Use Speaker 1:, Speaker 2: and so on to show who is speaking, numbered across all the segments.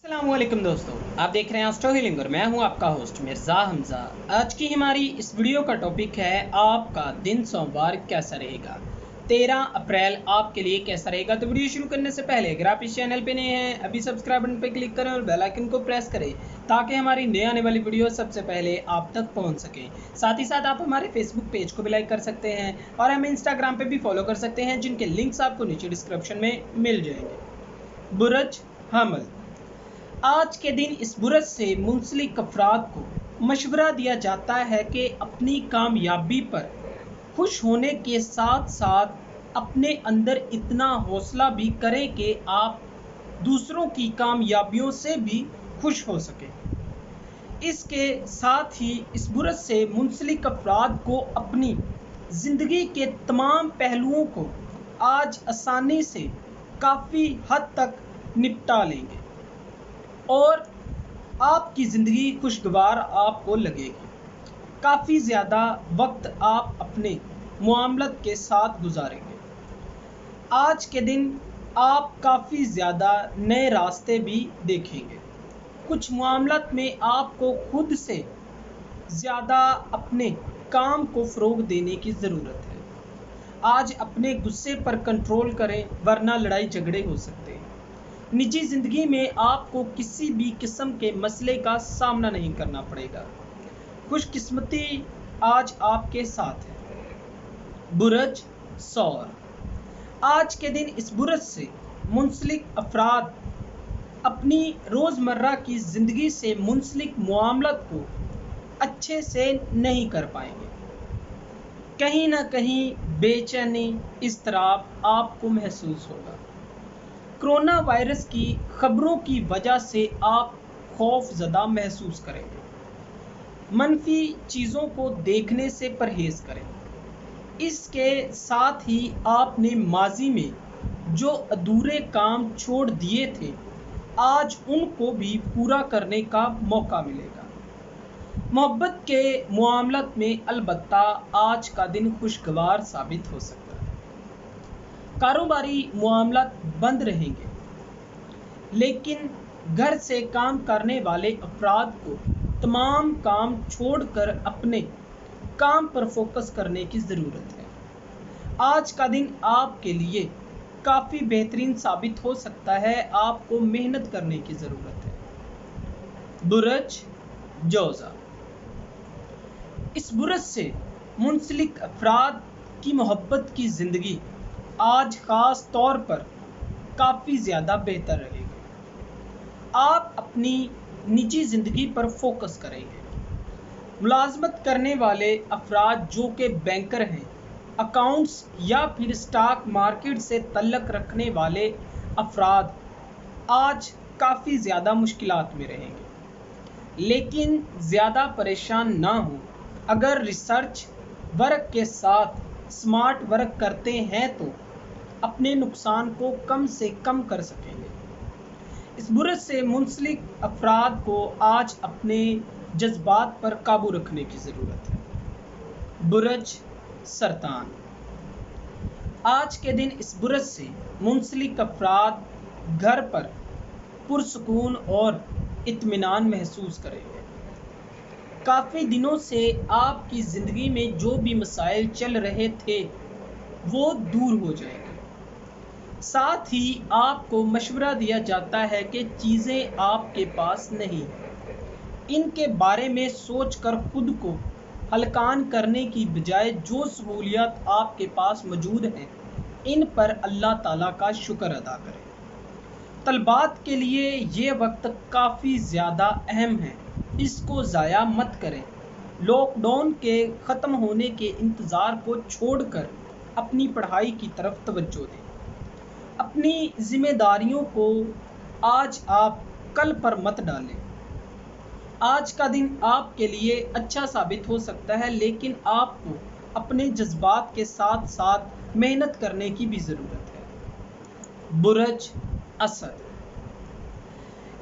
Speaker 1: अस्सलाम वालेकुम दोस्तों, आप देख रहे हैं एस्ट्रो हीलिंग और मैं हूं आपका होस्ट मिर्ज़ा हमज़ा। आज की हमारी इस वीडियो का टॉपिक है आपका दिन सोमवार कैसा रहेगा। 13 अप्रैल आपके लिए कैसा रहेगा। तो वीडियो शुरू करने से पहले अगर आप इस चैनल पे नए हैं अभी सब्सक्राइब बटन पर क्लिक करें और बेल आइकन को प्रेस करें ताकि हमारी नई आने वाली वीडियो सबसे पहले आप तक पहुँच सकें। साथ ही साथ आप हमारे फेसबुक पेज को भी लाइक कर सकते हैं और हमें इंस्टाग्राम पर भी फॉलो कर सकते हैं, जिनके लिंक्स आपको नीचे डिस्क्रिप्शन में मिल जाएंगे। बुरज हमल, आज के दिन इस बुरज से मुंसलिक अफराद को मशवरा दिया जाता है कि अपनी कामयाबी पर खुश होने के साथ साथ अपने अंदर इतना हौसला भी करें कि आप दूसरों की कामयाबियों से भी खुश हो सकें। इसके साथ ही इस बुरज से मुंसलिक अफराद को अपनी ज़िंदगी के तमाम पहलुओं को आज आसानी से काफ़ी हद तक निपटा लेंगे और आपकी ज़िंदगी खुशगवार आपको लगेगी। काफ़ी ज़्यादा वक्त आप अपने मुआमलत के साथ गुजारेंगे। आज के दिन आप काफ़ी ज़्यादा नए रास्ते भी देखेंगे। कुछ मुआमलत में आपको खुद से ज़्यादा अपने काम को फ़रोग़ देने की ज़रूरत है। आज अपने गुस्से पर कंट्रोल करें वरना लड़ाई झगड़े हो सकते हैं। निजी ज़िंदगी में आपको किसी भी किस्म के मसले का सामना नहीं करना पड़ेगा। खुशकिस्मती आज आपके साथ है। बुरज सौर, आज के दिन इस बुरज से मुंसलिक अफराद अपनी रोज़मर्रा की ज़िंदगी से मुंसलिक मामलात को अच्छे से नहीं कर पाएंगे। कहीं ना कहीं बेचैनी, इज़्तिराब आपको महसूस होगा। कोरोना वायरस की खबरों की वजह से आप खौफज़दा महसूस करेंगे। मनफी चीज़ों को देखने से परहेज़ करें। इसके साथ ही आपने माजी में जो अधूरे काम छोड़ दिए थे आज उनको भी पूरा करने का मौका मिलेगा। मोहब्बत के मामलात में अलबत्ता आज का दिन खुशगवार साबित हो सकता है। कारोबारी मामलात बंद रहेंगे, लेकिन घर से काम करने वाले अफराद को तमाम काम छोड़कर अपने काम पर फोकस करने की ज़रूरत है। आज का दिन आपके लिए काफ़ी बेहतरीन साबित हो सकता है। आपको मेहनत करने की ज़रूरत है। बुरज जोज़ा, इस बुरज से मुंसलिक अफराद की मोहब्बत की ज़िंदगी आज ख़ास तौर पर काफ़ी ज़्यादा बेहतर रहेगी। आप अपनी निजी ज़िंदगी पर फोकस करेंगे। मुलाजमत करने वाले अफराद जो कि बैंकर हैं, अकाउंट्स या फिर स्टॉक मार्केट से तल्लक रखने वाले अफराद आज काफ़ी ज़्यादा मुश्किलात में रहेंगे, लेकिन ज़्यादा परेशान ना हो। अगर रिसर्च वर्क के साथ स्मार्ट वर्क करते हैं तो अपने नुकसान को कम से कम कर सकेंगे। इस बुरज से मुंसलिक अफराद को आज अपने जज्बात पर काबू रखने की ज़रूरत है। बुरज सरतान, आज के दिन इस बुरज से मुंसलिक अफराद घर पर पुरसुकून और इत्मीनान महसूस करेंगे। काफ़ी दिनों से आपकी ज़िंदगी में जो भी मसाइल चल रहे थे वो दूर हो जाएंगे। साथ ही आपको मशवरा दिया जाता है कि चीज़ें आपके पास नहीं, इनके बारे में सोचकर खुद को हलकान करने की बजाय जो सहूलियत आपके पास मौजूद हैं इन पर अल्लाह ताला का शुक्र अदा करें। तलबात के लिए ये वक्त काफ़ी ज़्यादा अहम है, इसको ज़ाया मत करें। लॉकडाउन के ख़त्म होने के इंतज़ार को छोड़कर अपनी पढ़ाई की तरफ तवज्जो दें। अपनी जिम्मेदारियों को आज आप कल पर मत डालें। आज का दिन आपके लिए अच्छा साबित हो सकता है, लेकिन आपको अपने जज्बात के साथ साथ मेहनत करने की भी ज़रूरत है। बुरज असद,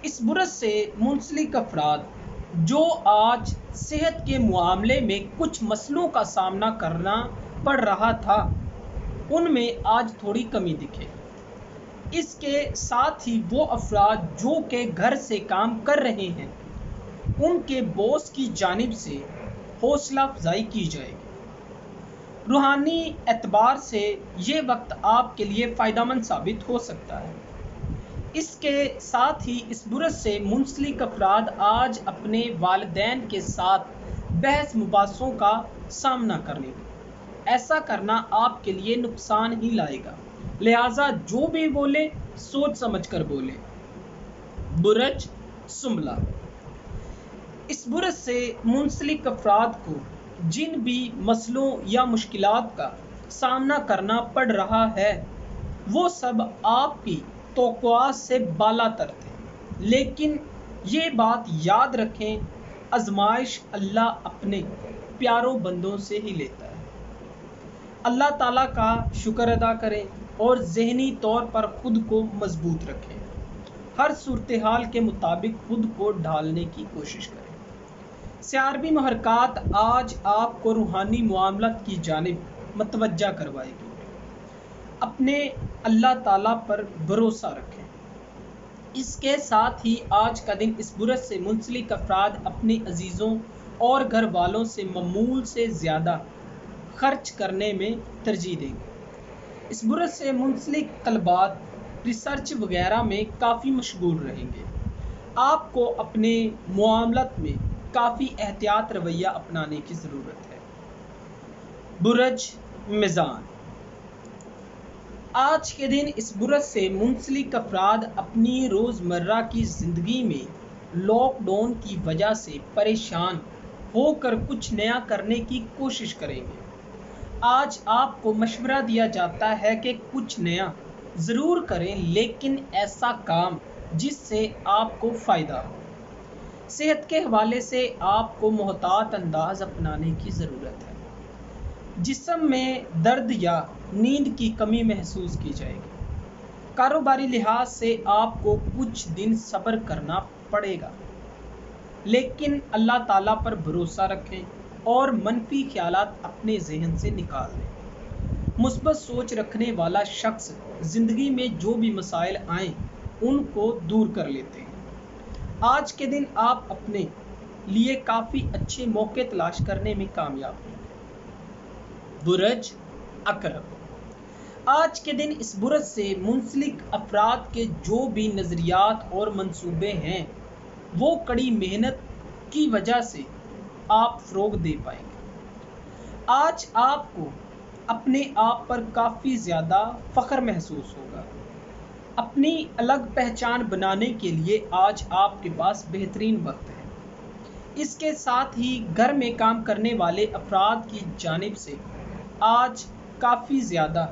Speaker 1: इस बुरज से मुंसलिक अफराद जो आज सेहत के मामले में कुछ मसलों का सामना करना पड़ रहा था उनमें आज थोड़ी कमी दिखेगी। اس کے ساتھ ہی وہ افراد جو کہ گھر سے کام کر رہے ہیں ان کے باس کی جانب سے حوصلہ افزائی کی جائے گی۔ روحانی اعتبار سے یہ وقت آپ کے لیے فائدہ مند ثابت ہو سکتا ہے۔ اس کے ساتھ ہی اس برس سے منسلک افراد آج اپنے والدین کے ساتھ بحث مباحثوں کا سامنا کریں گے۔ ایسا کرنا آپ کے لیے نقصان ہی لائے گا، لہٰذا جو بھی بولے سوچ سمجھ کر بولے۔ برج سنبلہ، اس برس سے منسلک افراد کو جن بھی مسئلوں یا مشکلات کا سامنا کرنا پڑ رہا ہے وہ سب آپ کی توقعات سے بالا تر تھے، لیکن یہ بات یاد رکھیں آزمائش اللہ اپنے پیاروں بندوں سے ہی لیتا ہے۔ اللہ تعالیٰ کا شکر ادا کریں اور ذہنی طور پر خود کو مضبوط رکھیں۔ ہر صورتحال کے مطابق خود کو ڈھالنے کی کوشش کریں۔ سیاربی محرکات آج آپ کو روحانی معاملات کی جانب متوجہ کروائے گی۔ اپنے اللہ تعالیٰ پر بھروسہ رکھیں۔ اس کے ساتھ ہی آج کا دن اس برس سے منسلک افراد اپنے عزیزوں اور گھر والوں سے معمول سے زیادہ خرچ کرنے میں ترجیح دیں گے۔ اس برس سے منسلک طلبات ریسرچ وغیرہ میں کافی مشغول رہیں گے۔ آپ کو اپنے معاملات میں کافی احتیاط رویہ اپنانے کی ضرورت ہے۔ برج میزان، آج کے دن اس برس سے منسلک افراد اپنی روزمرہ کی زندگی میں لاک ڈاؤن کی وجہ سے پریشان ہو کر کچھ نیا کرنے کی کوشش کریں گے۔ آج آپ کو مشورہ دیا جاتا ہے کہ کچھ نیا ضرور کریں، لیکن ایسا کام جس سے آپ کو فائدہ ہو۔ صحت کے حوالے سے آپ کو محتاط انداز اپنانے کی ضرورت ہے۔ جسم میں درد یا نیند کی کمی محسوس کی جائے گی۔ کاروباری لحاظ سے آپ کو کچھ دن صبر کرنا پڑے گا، لیکن اللہ تعالیٰ پر بھروسہ رکھیں اور منفی خیالات اپنے ذہن سے نکال دیں۔ مثبت سوچ رکھنے والا شخص زندگی میں جو بھی مسائل آئیں ان کو دور کر لیتے ہیں۔ آج کے دن آپ اپنے لیے کافی اچھے موقع تلاش کرنے میں کامیاب ہوں گے۔ برج عقرب، آج کے دن اس برج سے منسلک افراد کے جو بھی نظریات اور منصوبے ہیں وہ کڑی محنت کی وجہ سے آپ فروغ دے پائیں گے۔ آج آپ کو اپنے آپ پر کافی زیادہ فخر محسوس ہوگا۔ اپنی الگ پہچان بنانے کے لیے آج آپ کے پاس بہترین وقت ہے۔ اس کے ساتھ ہی گھر میں کام کرنے والے افراد کی جانب سے آج کافی زیادہ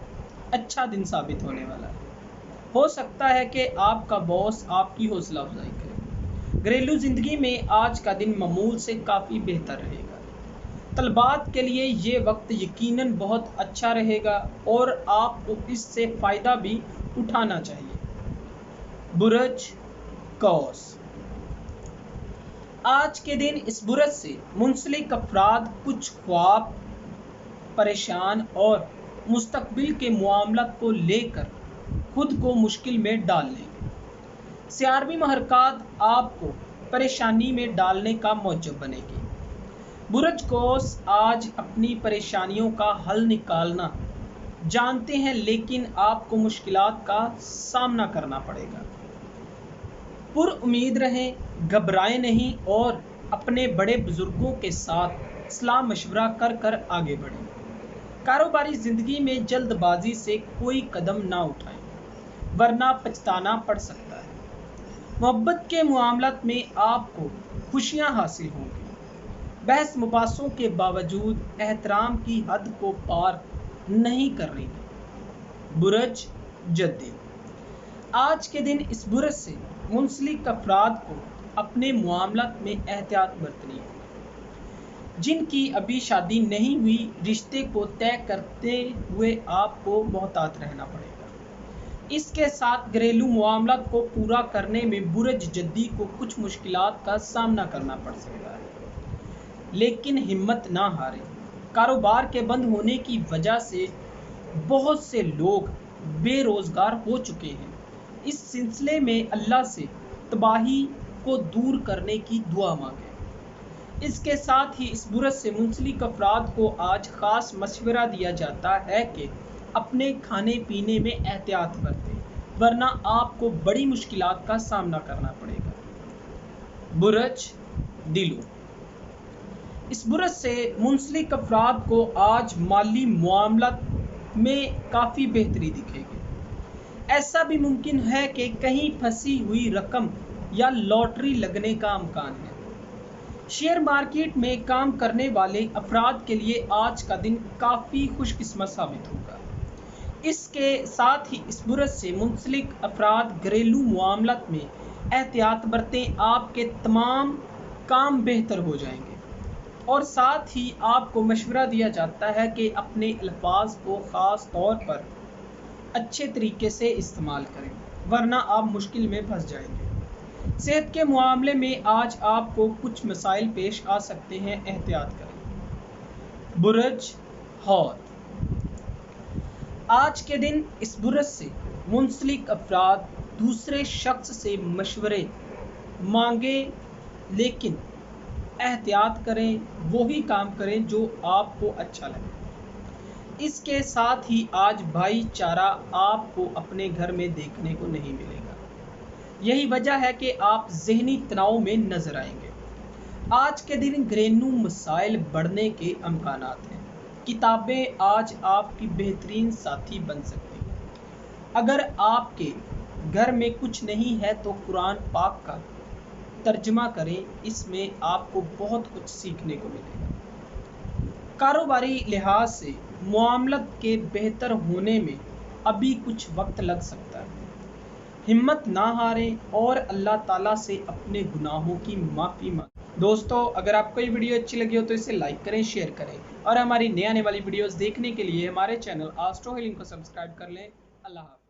Speaker 1: اچھا دن ثابت ہونے والا ہے۔ ہو سکتا ہے کہ آپ کا باس آپ کی حوصلہ افزائی کرے۔ گھریلو زندگی میں آج کا دن معمول سے کافی بہتر رہے گا۔ طلبات کے لیے یہ وقت یقیناً بہت اچھا رہے گا اور آپ کو اس سے فائدہ بھی اٹھانا چاہیے۔ برج قوس، آج کے دن اس برج سے منسلک افراد کچھ خواب، پریشان اور مستقبل کے معاملات کو لے کر خود کو مشکل میں ڈال لیں گے۔ سیاربی محرکات آپ کو پریشانی میں ڈالنے کا موجب بنے گی۔ برج قوس آج اپنی پریشانیوں کا حل نکالنا جانتے ہیں، لیکن آپ کو مشکلات کا سامنا کرنا پڑے گا۔ پر امید رہیں، گھبرائیں نہیں اور اپنے بڑے بزرگوں کے ساتھ صلاح مشورہ کر آگے بڑھیں۔ کاروباری زندگی میں جلد بازی سے کوئی قدم نہ اٹھائیں ورنہ پچھتانا پڑ سکتا ہے۔ محبت کے معاملات میں آپ کو خوشیاں حاصل ہوں گی۔ بحث مباحثوں کے باوجود احترام کی حد کو پار نہیں کر رہی ہے۔ برج جدی، آج کے دن اس برج سے منسلک افراد کو اپنے معاملات میں احتیاط برتنی ہوگی۔ جن کی ابھی شادی نہیں ہوئی، رشتے کو طے کرتے ہوئے آپ کو محتاط رہنا پڑے گا۔ اس کے ساتھ گھریلو معاملات کو پورا کرنے میں برج جدی کو کچھ مشکلات کا سامنا کرنا پڑ سکتا ہے، لیکن ہمت نہ ہاریں۔ کاروبار کے بند ہونے کی وجہ سے بہت سے لوگ بے روزگار ہو چکے ہیں۔ इस सिलसिले में अल्लाह से तबाही को दूर करने की दुआ मांगें। इसके साथ ही इस बुरस से मुंसलिक अफराद को आज ख़ास मशवरा दिया जाता है कि अपने खाने पीने में एहतियात बरतें, वरना आपको बड़ी मुश्किलात का सामना करना पड़ेगा। बुरज दिलो। इस बुरज से मुंसलिक अफराद को आज माली मामलात में काफ़ी बेहतरी दिखेगी। ऐसा भी मुमकिन है कि कहीं फंसी हुई रकम या लॉटरी लगने का अमकान है। शेयर मार्केट में काम करने वाले अफराद के लिए आज का दिन काफ़ी खुशकिस्मत साबित होगा। इसके साथ ही इस बुरज से मुंसलिक अफराद घरेलू मामलात में एहतियात बरतें, आपके तमाम काम बेहतर हो जाएंगे। और साथ ही आपको मशवरा दिया जाता है कि अपने अल्फाज को ख़ास तौर पर अच्छे तरीके से इस्तेमाल करें, वरना आप मुश्किल में फंस जाएंगे। सेहत के मामले में आज आपको कुछ मसाइल पेश आ सकते हैं, एहतियात करें। बुरज हौत। आज के दिन इस बुरज से मुंसलिक अफराद दूसरे शख्स से मशवरे मांगे, लेकिन एहतियात करें, वही काम करें जो आपको अच्छा लगे। इसके साथ ही आज भाईचारा आपको अपने घर में देखने को नहीं मिलेगा। यही वजह है कि आप ज़हनी तनाव में नजर आएंगे। आज के दिन घरेलू मसाइल बढ़ने के अमकानात हैं। किताबें आज आपकी बेहतरीन साथी बन सकती हैं। अगर आपके घर में कुछ नहीं है तो कुरान पाक का तर्जमा करें, इसमें आपको बहुत कुछ सीखने को मिलेगा। कारोबारी लिहाज से मामलत के बेहतर होने में अभी कुछ वक्त लग सकता है। हिम्मत ना हारें और अल्लाह ताला से अपने गुनाहों की माफ़ी मांगें। दोस्तों, अगर आपको ये वीडियो अच्छी लगी हो तो इसे लाइक करें, शेयर करें और हमारी नई आने वाली वीडियोस देखने के लिए हमारे चैनल एस्ट्रो हीलिंग को सब्सक्राइब कर लें। अल्लाह हाफ़िज़।